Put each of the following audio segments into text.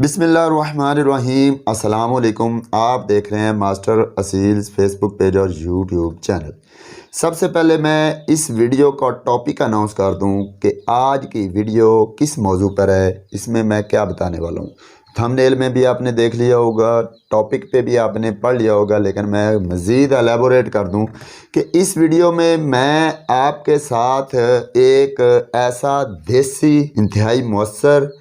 बिस्मिल्लाहिर्रहमानिर्रहीम। अस्सलाम वालेकुम। आप देख रहे हैं मास्टर असील फेसबुक पेज और यूट्यूब चैनल। सबसे पहले मैं इस वीडियो का टॉपिक अनाउंस कर दूं कि आज की वीडियो किस मौजू पर है, इसमें मैं क्या बताने वाला हूं। थंबनेल में भी आपने देख लिया होगा, टॉपिक पे भी आपने पढ़ लिया होगा, लेकिन मैं मज़ीद एलेबोरेट कर दूं कि इस वीडियो में मैं आपके साथ एक ऐसा देसी इंतहाई मौसर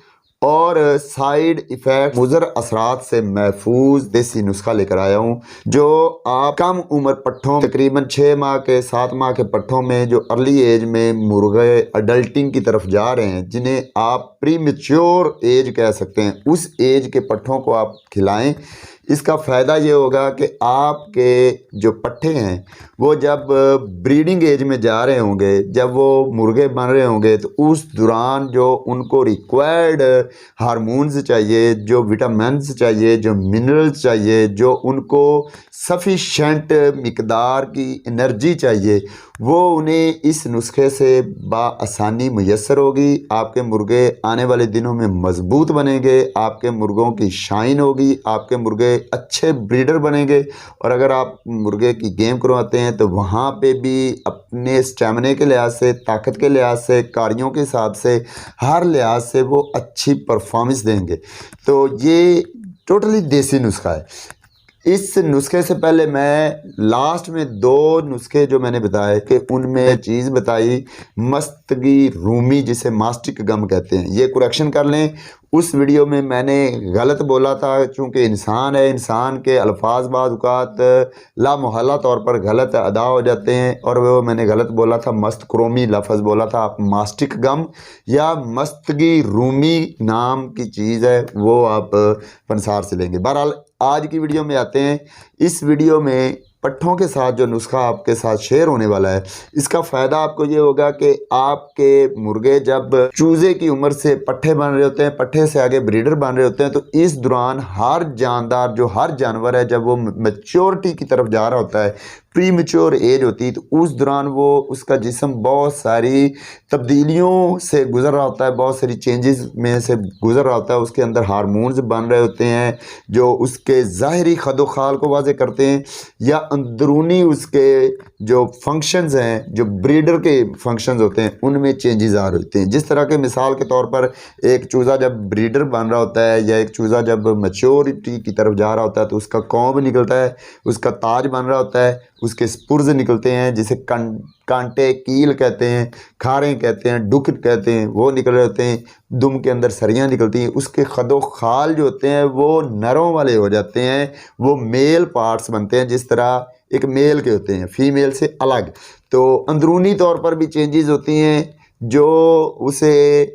और साइड इफ़ेक्ट मुज़र असरात से महफूज देसी नुस्खा लेकर आया हूँ, जो आप कम उम्र पट्ठों तकरीबन 6 माह के 7 माह के पट्ठों में जो अर्ली एज में मुर्गे अडल्टिंग की तरफ जा रहे हैं, जिन्हें आप प्री मैच्योर एज कह सकते हैं, उस एज के पट्ठों को आप खिलाएं। इसका फ़ायदा ये होगा कि आपके जो पट्ठे हैं वो जब ब्रीडिंग एज में जा रहे होंगे, जब वो मुर्गे बन रहे होंगे, तो उस दौरान जो उनको रिक्वायर्ड हार्मोन्स चाहिए, जो विटामिन्स चाहिए, जो मिनरल्स चाहिए, जो उनको सफिशेंट मिकदार की एनर्जी चाहिए, वो उन्हें इस नुस्खे से बआसानी मुयस्सर होगी। आपके मुर्गे आने वाले दिनों में मजबूत बनेंगे, आपके मुर्गों की शाइन होगी, आपके मुर्गे अच्छे ब्रीडर बनेंगे। और अगर आप मुर्गे की गेम करवाते हैं तो वहाँ पे भी अपने स्टेमिना के लिहाज से, ताकत के लिहाज से, कार्यों के हिसाब से, हर लिहाज से वो अच्छी परफॉर्मेंस देंगे। तो ये टोटली देसी नुस्खा है। इस नुस्खे से पहले मैं लास्ट में 2 नुस्खे जो मैंने बताए कि उनमें चीज़ बताई मस्तगी रूमी, जिसे मास्टिक गम कहते हैं, ये करेक्शन कर लें। उस वीडियो में मैंने गलत बोला था, चूँकि इंसान है, इंसान के अल्फाज बाज़ औक़ात लामोहल्ला तौर पर गलत अदा हो जाते हैं, और वो मैंने गलत बोला था, मस्तक्रोमी लफ्ज़ बोला था। आप मास्टिक गम या मस्तगी रूमी नाम की चीज़ है, वो आप पंसार से लेंगे। बहरहाल आज की वीडियो में आते हैं। इस वीडियो में पट्ठों के साथ जो नुस्खा आपके साथ शेयर होने वाला है, इसका फ़ायदा आपको ये होगा कि आपके मुर्गे जब चूज़े की उम्र से पट्ठे बन रहे होते हैं, पट्ठे से आगे ब्रीडर बन रहे होते हैं, तो इस दौरान हर जानदार, जो हर जानवर है, जब वो मैच्योरिटी की तरफ जा रहा होता है, प्री मैच्योर एज होती है, तो उस दौरान वो उसका जिस्म बहुत सारी तब्दीलियों से गुज़र रहा होता है, बहुत सारी चेंजेस में से गुज़र रहा होता है। उसके अंदर हार्मोन्स बन रहे होते हैं जो उसके ज़ाहिरी खदोखाल को वाज़े करते हैं, या अंदरूनी उसके जो फंक्शंस हैं, जो ब्रीडर के फंक्शंस होते हैं, उनमें चेंजेस आ रहे होते हैं। जिस तरह के मिसाल के तौर पर एक चूज़ा जब ब्रीडर बन रहा होता है, या एक चूज़ा जब मैच्योरिटी की तरफ जा रहा होता है, तो उसका कौम निकलता है, उसका ताज बन रहा होता है, उसके स्पुर्ज निकलते हैं, जिसे कांटे कील कहते हैं, खारें कहते हैं, डुक कहते हैं, वो निकल रहे होते हैं। दुम के अंदर सरियाँ निकलती हैं। उसके खदो खाल जो होते हैं वो नरों वाले हो जाते हैं, वो मेल पार्ट्स बनते हैं, जिस तरह एक मेल के होते हैं, फीमेल से अलग। तो अंदरूनी तौर पर भी चेंजेस होती हैं जो उसे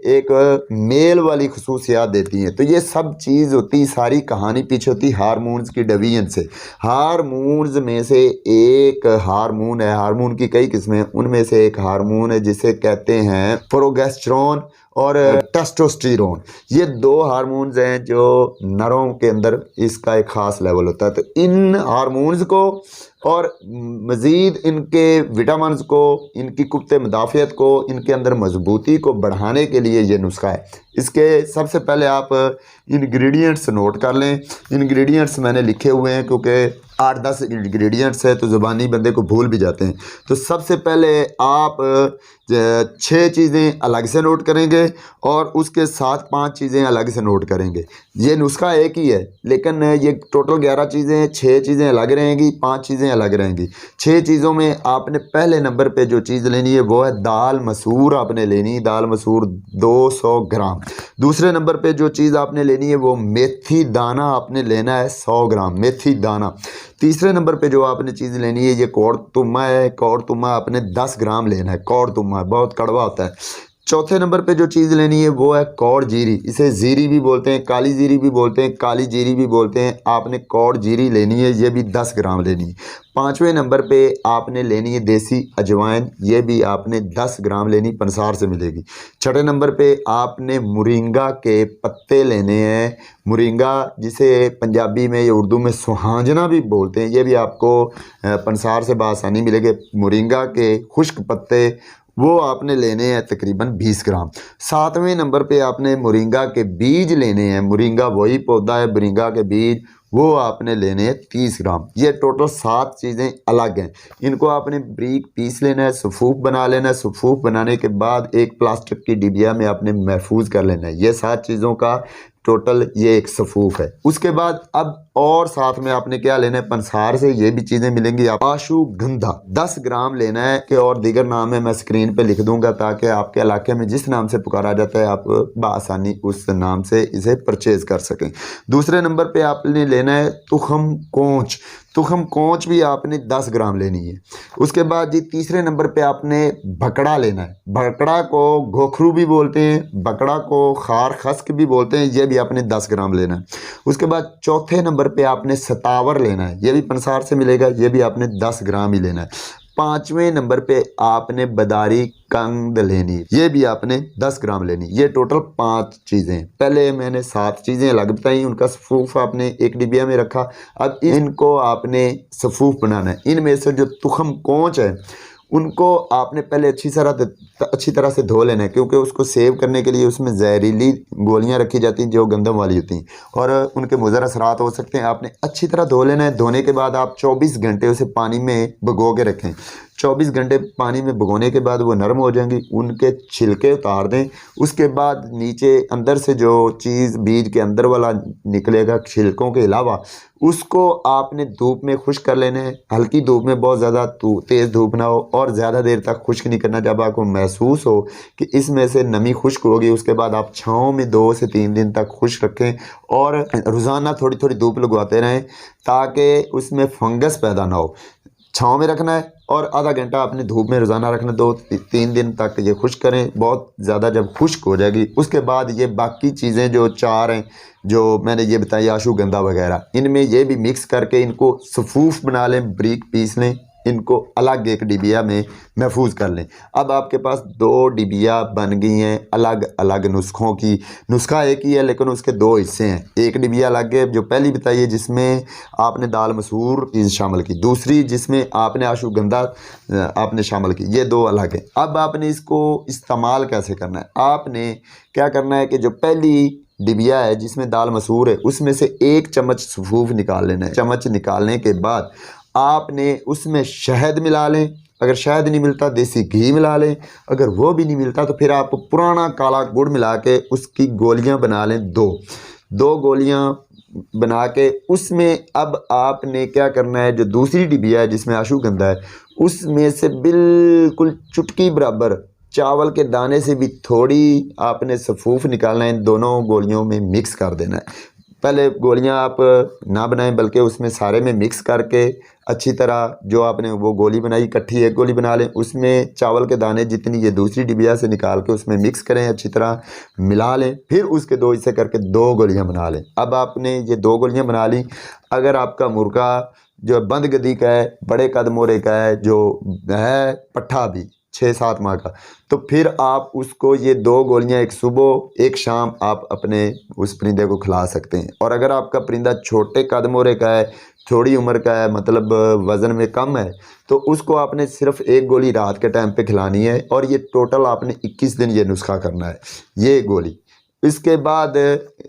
एक मेल वाली खसूसियात देती हैं। तो ये सब चीज़ होती, सारी कहानी पीछे होती हार्मोन्स की डिवीजन से। हार्मोन्स में से एक हार्मोन है, हार्मोन की कई किस्में हैं, उनमें से एक हार्मोन है जिसे कहते हैं प्रोगेस्टेरोन और टेस्टोस्टेरोन। ये 2 हार्मोन्स हैं जो नरों के अंदर इसका एक ख़ास लेवल होता है। तो इन हार्मोन्स को और मज़ीद इनके विटामिन्स को, इनकी कुव्वत मुदाफ़ियत को, इनके अंदर मजबूती को बढ़ाने के लिए ये नुस्खा है। इसके सबसे पहले आप इंग्रेडिएंट्स नोट कर लें। इंग्रेडिएंट्स मैंने लिखे हुए हैं, क्योंकि 8-10 इंग्रेडिएंट्स है तो ज़ुबानी बंदे को भूल भी जाते हैं। तो सबसे पहले आप 6 चीज़ें अलग से नोट करेंगे और उसके साथ 5 चीज़ें अलग से नोट करेंगे। ये नुस्खा एक ही है, लेकिन ये टोटल 11 चीज़ें, 6 चीज़ें अलग रहेंगी, 5 चीज़ें अलग रहेंगी। 6 चीज़ों में आपने पहले नंबर पे जो चीज़ लेनी है वो है दाल मसूर। आपने लेनी है दाल मसूर 200 ग्राम। दूसरे नंबर पे जो चीज़ आपने लेनी है वो मेथी दाना आपने लेना है 100 ग्राम मेथी दाना। तीसरे नंबर पे जो आपने चीज़ लेनी है ये कौड़ तुम्मा है। कौड़ तुम्मा आपने 10 ग्राम लेना है। कौड़ तुम्मा बहुत कड़वा होता है। चौथे नंबर पे जो चीज़ लेनी है वो है कौड़ जीरी। इसे जीरी भी बोलते हैं, काली जीरी भी बोलते हैं, काली जीरी भी बोलते हैं। आपने कौड़ जीरी लेनी है, ये भी 10 ग्राम लेनी है। 5वें नंबर पे आपने लेनी है देसी अजवाइन, ये भी आपने 10 ग्राम लेनी, पंसार से मिलेगी। 6ठे नंबर पे आपने मोरिंगा के पत्ते लेने हैं। मोरिंगा जिसे पंजाबी में या उर्दू में सुहांजना भी बोलते हैं, ये भी आपको पंसार से बआसानी मिलेंगे। मोरिंगा के खुश्क पत्ते वो आपने लेने हैं तकरीबन 20 ग्राम। 7वें नंबर पे आपने मोरिंगा के बीज लेने हैं। मोरिंगा वही पौधा है, मोरिंगा के बीज वो आपने लेने हैं 30 ग्राम। ये टोटल 7 चीज़ें अलग हैं। इनको आपने बारीक पीस लेना है, सफूफ बना लेना है। सफूफ बनाने के बाद एक प्लास्टिक की डिबिया में आपने महफूज कर लेना है। ये 7 चीज़ों का टोटल ये एक सफूफ है। उसके बाद अब और साथ में आपने क्या लेना है, पंसार से ये भी चीज़ें मिलेंगी। आप अश्वगंधा 10 ग्राम लेना है कि और दीगर नाम है मैं स्क्रीन पे लिख दूंगा ताकि आपके इलाके में जिस नाम से पुकारा जाता है आप बआसानी उस नाम से इसे परचेज कर सकें। दूसरे नंबर पे आपने लेना है तुखम कोंच। तुखम कोंच भी आपने 10 ग्राम लेनी है। उसके बाद जी तीसरे नंबर पे आपने भकड़ा लेना है। भकड़ा को गोखरू भी बोलते हैं, भकड़ा को खार खस्क भी बोलते हैं। ये भी आपने 10 ग्राम लेना है। उसके बाद चौथे नंबर पे आपने सतावर लेना है। ये भी पंसार से मिलेगा, ये भी आपने 10 ग्राम ही लेना है। 5वें नंबर पे आपने बदारी कंद लेनी, ये भी आपने 10 ग्राम लेनी। ये टोटल 5 चीज़ें। पहले मैंने 7 चीज़ें अलग बताई, उनका सफूफ आपने एक डिबिया में रखा। अब इनको आपने सफूफ बनाना है। इनमें से जो तुखम कोंच है उनको आपने पहले अच्छी तरह से धो लेना है, क्योंकि उसको सेव करने के लिए उसमें जहरीली गोलियां रखी जाती हैं जो गंदम वाली होती हैं और उनके मुज़र असरात हो सकते हैं। आपने अच्छी तरह धो लेना है। धोने के बाद आप 24 घंटे उसे पानी में भिगो के रखें। 24 घंटे पानी में भिगोने के बाद वो नरम हो जाएंगी, उनके छिलके उतार दें। उसके बाद नीचे अंदर से जो चीज़ बीज के अंदर वाला निकलेगा छिलकों के अलावा, उसको आपने धूप में खुश्क कर लेना है। हल्की धूप में, बहुत ज़्यादा तेज़ धूप ना हो और ज़्यादा देर तक खुश्क नहीं करना। जब आपको महसूस हो कि इसमें से नमी खुश्क होगी उसके बाद आप छाँव में 2 से 3 दिन तक खुश्क रखें और रोज़ाना थोड़ी थोड़ी धूप लगवाते रहें ताकि उसमें फंगस पैदा ना हो। छाँव में रखना है और आधा घंटा आपने धूप में रोज़ाना रखना। 2-3 दिन तक ये खुश्क करें। बहुत ज़्यादा जब खुश्क हो जाएगी उसके बाद ये बाकी चीज़ें जो 4 हैं जो मैंने ये बताई अश्वगंधा वगैरह, इनमें ये भी मिक्स करके इनको सफूफ बना लें, बारीक पीस लें। इनको अलग एक डिबिया में महफूज कर लें। अब आपके पास 2 डिबिया बन गई हैं अलग अलग नुस्खों की। नुस्खा एक ही है लेकिन उसके 2 हिस्से हैं। एक डिबिया अलग है जो पहली बताई है जिसमें आपने दाल मसूर चीज़ शामिल की, दूसरी जिसमें आपने अश्वगंधा आपने शामिल की। ये 2 अलग हैं। अब आपने इसको इस्तेमाल कैसे करना है, आपने क्या करना है कि जो पहली डिबिया है जिसमें दाल मसूर है उसमें से 1 चम्मच सफूफ निकाल लेना है। चम्मच निकालने के बाद आपने उसमें शहद मिला लें। अगर शहद नहीं मिलता देसी घी मिला लें। अगर वो भी नहीं मिलता तो फिर आप पुराना काला गुड़ मिला के उसकी गोलियां बना लें। 2 गोलियां बना के उसमें अब आपने क्या करना है, जो दूसरी डिबिया है जिसमें अश्वगंधा है उसमें से बिल्कुल चुटकी बराबर चावल के दाने से भी थोड़ी आपने सफूफ निकालना है। इन दोनों गोलियों में मिक्स कर देना है। पहले गोलियां आप ना बनाएं बल्कि उसमें सारे में मिक्स करके अच्छी तरह जो आपने वो गोली बनाई इकट्ठी एक गोली बना लें। उसमें चावल के दाने जितनी ये दूसरी डिबिया से निकाल के उसमें मिक्स करें, अच्छी तरह मिला लें। फिर उसके 2 हिस्से करके 2 गोलियां बना लें। अब आपने ये 2 गोलियां बना ली। अगर आपका मुर्गा जो बंद गदी का है, बड़े कद मोरे का है, जो है पट्ठा भी 6-7 माह का, तो फिर आप उसको ये 2 गोलियां एक सुबह एक शाम आप अपने उस परिंदे को खिला सकते हैं। और अगर आपका परिंदा छोटे कद मोरे का है, थोड़ी उम्र का है, मतलब वज़न में कम है, तो उसको आपने सिर्फ 1 गोली रात के टाइम पे खिलानी है। और ये टोटल आपने 21 दिन ये नुस्खा करना है, ये गोली। इसके बाद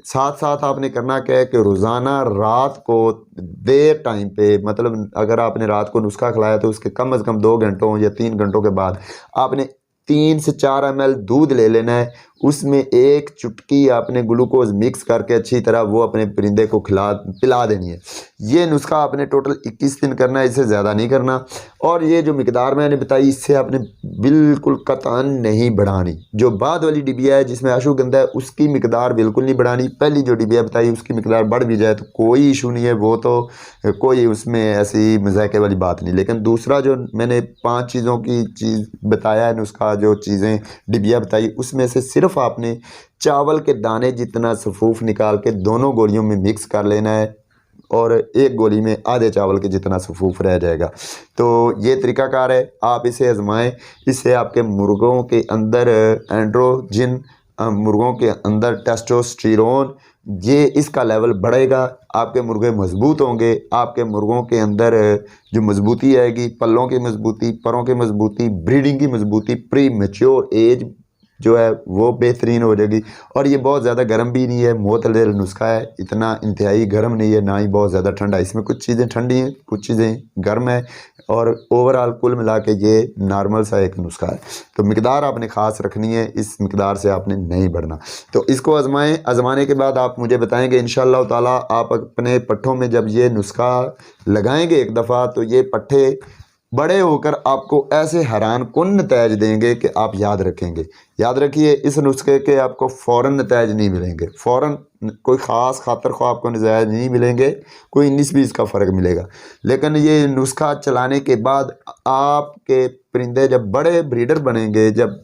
साथ साथ आपने करना क्या है कि रोज़ाना रात को देर टाइम पे, मतलब अगर आपने रात को नुस्खा खिलाया तो उसके कम से कम 2 घंटों या 3 घंटों के बाद आपने 3 से 4 ml दूध ले लेना है। उसमें 1 चुटकी आपने ग्लूकोज मिक्स करके अच्छी तरह वो अपने परिंदे को पिला देनी है। ये नुस्खा आपने टोटल 21 दिन करना है, इससे ज़्यादा नहीं करना। और ये जो मिकदार मैंने बताई इससे आपने बिल्कुल कतई नहीं बढ़ानी। जो बाद वाली डिबिया है जिसमें अश्वगंधा है उसकी मिकदार बिल्कुल नहीं बढ़ानी। पहली जो डिबिया बताई उसकी मिकदार बढ़ भी जाए तो कोई इशू नहीं है, वो तो कोई उसमें ऐसी मजाके वाली बात नहीं। लेकिन दूसरा जो मैंने 5 चीज़ों की चीज़ बताया है नुस्खा, जो चीज़ें डिबिया बताई उसमें से सिर्फ आपने चावल के दाने जितना सफूफ निकाल के दोनों गोलियों में मिक्स कर लेना है और 1 गोली में आधे चावल के जितना सफूफ रह जाएगा। तो ये तरीकाकार है, आप इसे आजमाएं। इससे आपके मुर्गों के अंदर एंड्रोजन, मुर्गों के अंदर टेस्टोस्टेरोन ये इसका लेवल बढ़ेगा, आपके मुर्गे मजबूत होंगे, आपके मुर्गों के अंदर जो मजबूती आएगी, पल्लों की मजबूती, परों की मजबूती, ब्रीडिंग की मजबूती, प्री मैच्योर एज जो है वो बेहतरीन हो जाएगी। और ये बहुत ज़्यादा गर्म भी नहीं है, मोतदल नुस्खा है, इतना इंतहाई गर्म नहीं है, ना ही बहुत ज़्यादा ठंडा है। इसमें कुछ चीज़ें ठंडी हैं, कुछ चीज़ें गर्म है, और ओवरऑल कुल मिला के ये नॉर्मल सा एक नुस्खा है। तो मिकदार आपने ख़ास रखनी है, इस मिकदार से आपने नहीं बढ़ना। तो इसको आजमाएं, आजमाने के बाद आप मुझे बताएंगे इंशाअल्लाह ताला। आप अपने पट्ठों में जब ये नुस्खा लगाएंगे एक दफ़ा, तो ये पट्ठे बड़े होकर आपको ऐसे हैरान कुन नतज देंगे कि आप याद रखेंगे। याद रखिए, इस नुस्खे के आपको फ़ौरन नतज नहीं मिलेंगे, फ़ौरन कोई ख़ास खातर ख्वाह आपको नतज नहीं मिलेंगे, कोई 19-20 का फ़र्क मिलेगा। लेकिन ये नुस्खा चलाने के बाद आपके परिंदे जब बड़े ब्रीडर बनेंगे, जब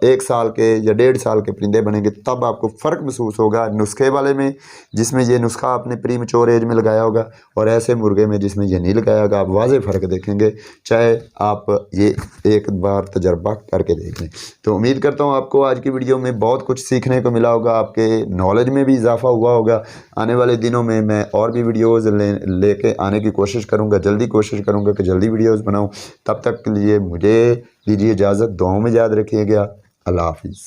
1 साल के या 1.5 साल के परिंदे बनेंगे, तब आपको फ़र्क महसूस होगा नुस्खे वाले में, जिसमें ये नुस्खा आपने प्री मैच्योर एज में लगाया होगा, और ऐसे मुर्गे में जिसमें ये नहीं लगाया होगा। आप वाज़े फ़र्क देखेंगे, चाहे आप ये एक बार तजर्बा करके देख लें। तो उम्मीद करता हूँ आपको आज की वीडियो में बहुत कुछ सीखने को मिला होगा, आपके नॉलेज में भी इजाफ़ा हुआ होगा। आने वाले दिनों में मैं और भी वीडियोज़ लेके आने की कोशिश करूँगा, जल्दी कोशिश करूँगा कि जल्दी वीडियोज़ बनाऊँ। तब तक के लिए मुझे दीजिए इजाज़त, दुआओं में याद रखिएगा। अल्लाह हाफ़िज़।